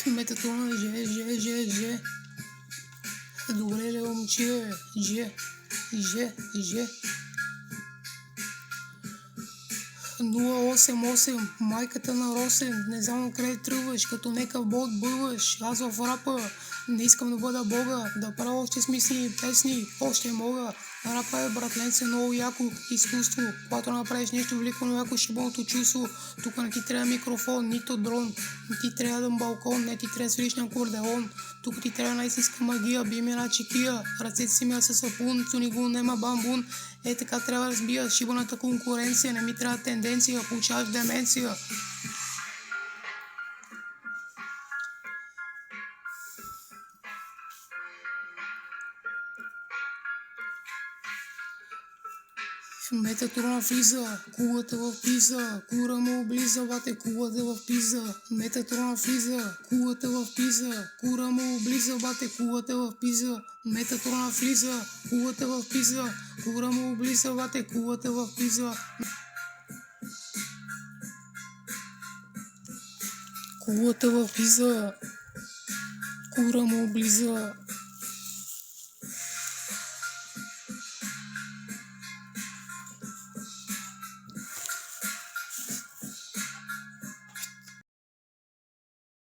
Метатона, же. Добре ли, момче? Же. 088, майката на Росен, не знам къде тръгваш, като нека бог бъваш, аз в рапа не искам да бъда бога, да правя още смислени песни, още мога. Рапа е, братленце, много яко изкуство, когато направиш нещо велико, но яко шибаното чувство. Тук не ти трябва микрофон, нито дрон, не ти трябва да балкон, не ти трябва да свириш на акордеон. Тук ти трябва най-истинска магия, би ми една чекия, ръцете си мия със сапун, цуни го нема бамбун. Е така трябва да разбия шибаната конкуренция, не ми трябва тенденция, получаваш деменция. Метатрона влиза, кулата в пиза, кура му облиза, бате, кулата в пиза. Метатрона влиза, кулата в пиза, кура му облиза, бате, кулата в пиза. Метатрона влиза, кулата в пиза, кура му облиза, бате, кулата в пиза. Кулата в пиза, кура му облиза.